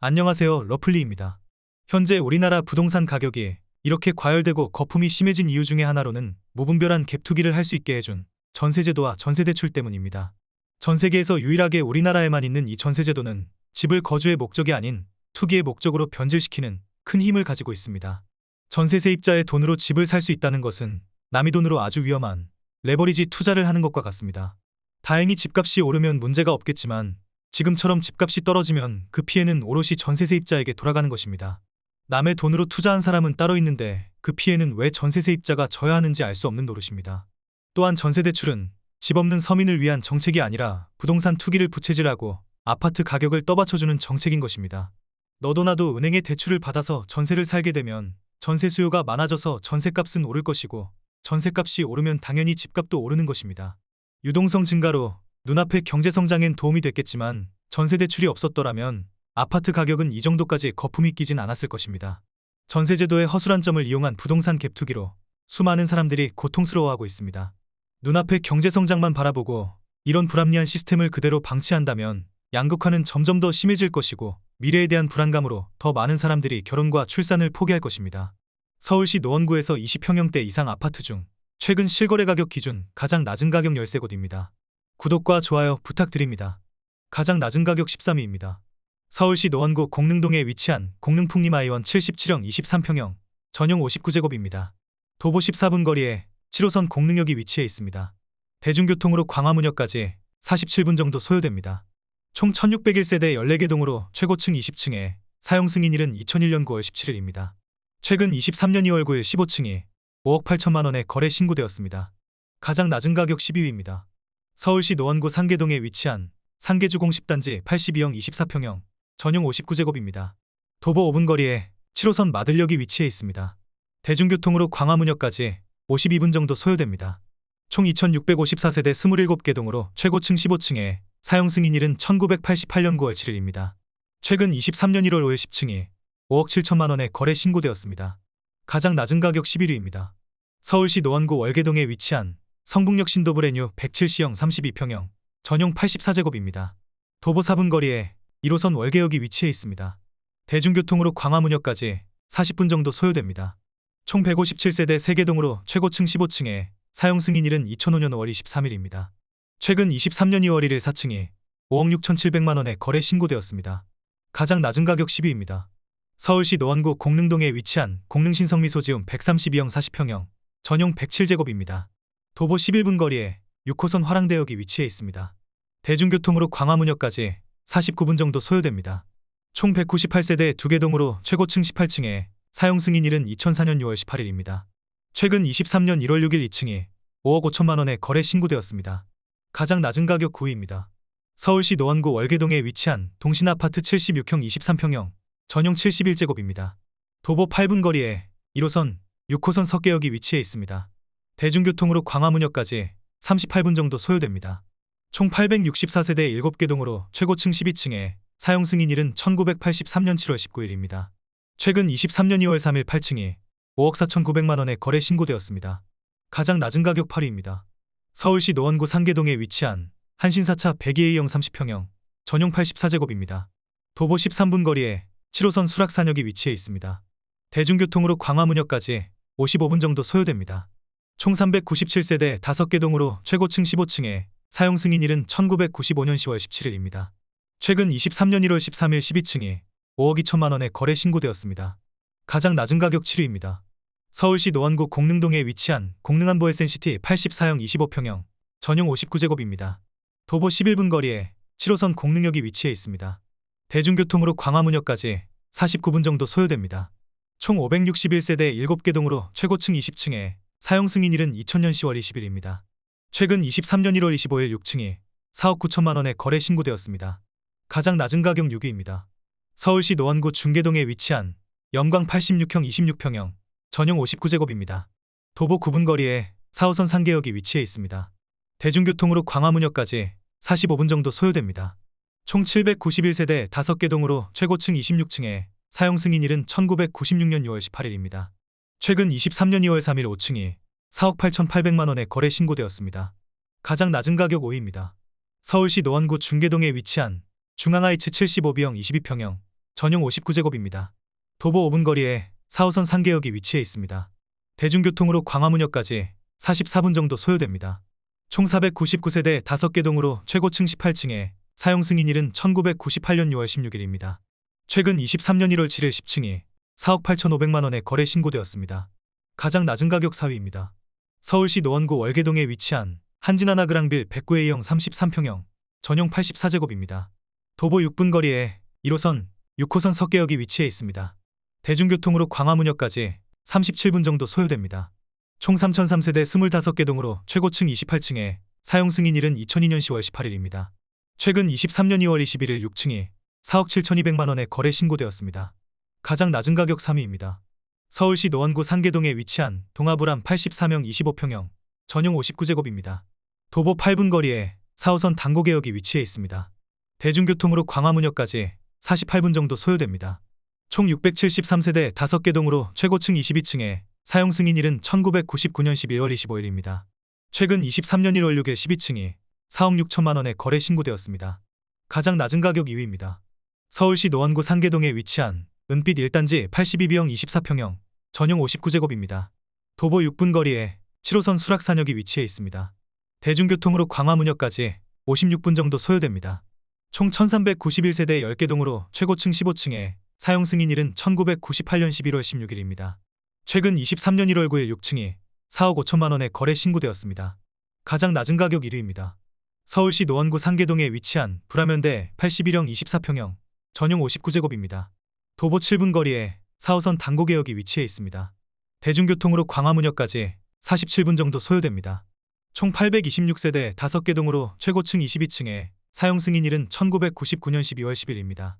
안녕하세요, 러플리입니다. 현재 우리나라 부동산 가격이 이렇게 과열되고 거품이 심해진 이유 중에 하나로는 무분별한 갭 투기를 할 수 있게 해준 전세제도와 전세대출 때문입니다. 전 세계에서 유일하게 우리나라에만 있는 이 전세제도는 집을 거주의 목적이 아닌 투기의 목적으로 변질시키는 큰 힘을 가지고 있습니다. 전세 세입자의 돈으로 집을 살 수 있다는 것은 남의 돈으로 아주 위험한 레버리지 투자를 하는 것과 같습니다. 다행히 집값이 오르면 문제가 없겠지만 지금처럼 집값이 떨어지면 그 피해는 오롯이 전세 세입자에게 돌아가는 것입니다. 남의 돈으로 투자한 사람은 따로 있는데 그 피해는 왜 전세 세입자가 져야 하는지 알 수 없는 노릇입니다. 또한 전세대출은 집 없는 서민을 위한 정책이 아니라 부동산 투기를 부채질하고 아파트 가격을 떠받쳐주는 정책인 것입니다. 너도 나도 은행에 대출을 받아서 전세를 살게 되면 전세 수요가 많아져서 전세값은 오를 것이고 전세값이 오르면 당연히 집값도 오르는 것입니다. 유동성 증가로 눈앞의 경제성장엔 도움이 됐겠지만 전세대출이 없었더라면 아파트 가격은 이 정도까지 거품이 끼진 않았을 것입니다. 전세제도의 허술한 점을 이용한 부동산 갭 투기로 수많은 사람들이 고통스러워하고 있습니다. 눈앞의 경제성장만 바라보고 이런 불합리한 시스템을 그대로 방치한다면 양극화는 점점 더 심해질 것이고 미래에 대한 불안감으로 더 많은 사람들이 결혼과 출산을 포기할 것입니다. 서울시 노원구에서 20평형대 이상 아파트 중 최근 실거래 가격 기준 가장 낮은 가격 13곳입니다. 구독과 좋아요 부탁드립니다. 가장 낮은 가격 13위입니다. 서울시 노원구 공릉동에 위치한 공릉풍림아이원 77형 23평형 전용 59제곱입니다. 도보 14분 거리에 7호선 공릉역이 위치해 있습니다. 대중교통으로 광화문역까지 47분 정도 소요됩니다. 총 1601세대 14개 동으로 최고층 20층에 사용 승인일은 2001년 9월 17일입니다. 최근 23년 2월 9일 15층이 5억 8천만 원에 거래 신고되었습니다. 가장 낮은 가격 12위입니다. 서울시 노원구 상계동에 위치한 상계주공 10단지 82형 24평형 전용 59제곱입니다. 도보 5분 거리에 7호선 마들역이 위치해 있습니다. 대중교통으로 광화문역까지 52분 정도 소요됩니다. 총 2654세대 27개 동으로 최고층 15층에 사용 승인일은 1988년 9월 7일입니다. 최근 23년 1월 5일 10층이 5억 7천만 원에 거래 신고되었습니다. 가장 낮은 가격 11위입니다. 서울시 노원구 월계동에 위치한 성북역 신도브레뉴 107시형 32평형 전용 84제곱입니다. 도보 4분 거리에 1호선 월계역이 위치해 있습니다. 대중교통으로 광화문역까지 40분 정도 소요됩니다. 총 157세대 3개 동으로 최고층 15층에 사용 승인일은 2005년 5월 23일입니다. 최근 23년 2월 1일 4층이 5억 6,700만 원에 거래 신고되었습니다. 가장 낮은 가격 10위입니다. 서울시 노원구 공릉동에 위치한 공릉신성미소지움 132형 40평형 전용 107제곱입니다. 도보 11분 거리에 6호선 화랑대역이 위치해 있습니다. 대중교통으로 광화문역까지 49분 정도 소요됩니다. 총 198세대 2개 동으로 최고층 18층에 사용 승인일은 2004년 6월 18일입니다. 최근 23년 1월 6일 2층이 5억 5천만 원에 거래 신고되었습니다. 가장 낮은 가격 9위입니다. 서울시 노원구 월계동에 위치한 동신아파트 76형 23평형 전용 71제곱입니다. 도보 8분 거리에 1호선 6호선 석계역이 위치해 있습니다. 대중교통으로 광화문역까지 38분 정도 소요됩니다. 총 864세대 7개 동으로 최고층 12층에 사용 승인일은 1983년 7월 19일입니다. 최근 23년 2월 3일 8층이 5억 4,900만 원에 거래 신고되었습니다. 가장 낮은 가격 8위입니다. 서울시 노원구 상계동에 위치한 한신사차 102A형 30평형 전용 84제곱입니다. 도보 13분 거리에 7호선 수락산역이 위치해 있습니다. 대중교통으로 광화문역까지 55분 정도 소요됩니다. 총 397세대 5개 동으로 최고층 15층에 사용 승인일은 1995년 10월 17일입니다. 최근 23년 1월 13일 12층이 5억 2천만 원에 거래 신고되었습니다. 가장 낮은 가격 7위입니다. 서울시 노원구 공릉동에 위치한 공릉안보 SNCT 84형 25평형 전용 59제곱입니다. 도보 11분 거리에 7호선 공릉역이 위치해 있습니다. 대중교통으로 광화문역까지 49분 정도 소요됩니다. 총 561세대 7개 동으로 최고층 20층에 사용 승인일은 2000년 10월 20일입니다. 최근 23년 1월 25일 6층이 4억 9천만 원에 거래 신고되었습니다. 가장 낮은 가격 6위입니다. 서울시 노원구 중계동에 위치한 영광 86형 26평형 전용 59제곱입니다. 도보 9분 거리에 4호선 상계역이 위치해 있습니다. 대중교통으로 광화문역까지 45분 정도 소요됩니다. 총 791세대 5개 동으로 최고층 26층에 사용 승인일은 1996년 6월 18일입니다. 최근 23년 2월 3일 5층이 4억 8,800만 원에 거래 신고되었습니다. 가장 낮은 가격 5위입니다. 서울시 노원구 중계동에 위치한 중앙하이츠 75B형 22평형 전용 59제곱입니다. 도보 5분 거리에 4호선 상계역이 위치해 있습니다. 대중교통으로 광화문역까지 44분 정도 소요됩니다. 총 499세대 5개 동으로 최고층 18층에 사용 승인일은 1998년 6월 16일입니다. 최근 23년 1월 7일 10층이 4억 8,500만 원에 거래 신고되었습니다. 가장 낮은 가격 4위입니다. 서울시 노원구 월계동에 위치한 한진하나그랑빌 109A형 33평형 전용 84제곱입니다. 도보 6분 거리에 1호선, 6호선 석계역이 위치해 있습니다. 대중교통으로 광화문역까지 37분 정도 소요됩니다. 총 3,003세대 25개 동으로 최고층 28층에 사용 승인일은 2002년 10월 18일입니다. 최근 23년 2월 21일 6층이 4억 7,200만 원에 거래 신고되었습니다. 가장 낮은 가격 3위입니다. 서울시 노원구 상계동에 위치한 동아불암 84명 25평형 전용 59제곱입니다. 도보 8분 거리에 4호선 당고개역이 위치해 있습니다. 대중교통으로 광화문역까지 48분 정도 소요됩니다. 총 673세대 5개 동으로 최고층 22층에 사용 승인일은 1999년 12월 25일입니다. 최근 23년 1월 6일 12층이 4억 6천만 원에 거래 신고되었습니다. 가장 낮은 가격 2위입니다. 서울시 노원구 상계동에 위치한 은빛 1단지 82B형 24평형 전용 59제곱입니다. 도보 6분 거리에 7호선 수락산역이 위치해 있습니다. 대중교통으로 광화문역까지 56분 정도 소요됩니다. 총 1391세대 10개 동으로 최고층 15층에 사용 승인일은 1998년 11월 16일입니다. 최근 23년 1월 9일 6층이 4억 5천만 원에 거래 신고되었습니다. 가장 낮은 가격 1위입니다. 서울시 노원구 상계동에 위치한 불화면대 81형 24평형 전용 59제곱입니다. 도보 7분 거리에 4호선 당고개역이 위치해 있습니다. 대중교통으로 광화문역까지 47분 정도 소요됩니다. 총 826세대 5개 동으로 최고층 22층에 사용 승인일은 1999년 12월 10일입니다.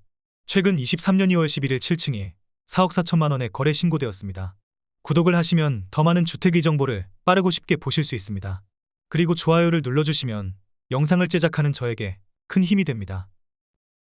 최근 23년 2월 11일 7층이 4억 4천만 원에 거래 신고되었습니다. 구독을 하시면 더 많은 주택의 정보를 빠르고 쉽게 보실 수 있습니다. 그리고 좋아요를 눌러주시면 영상을 제작하는 저에게 큰 힘이 됩니다.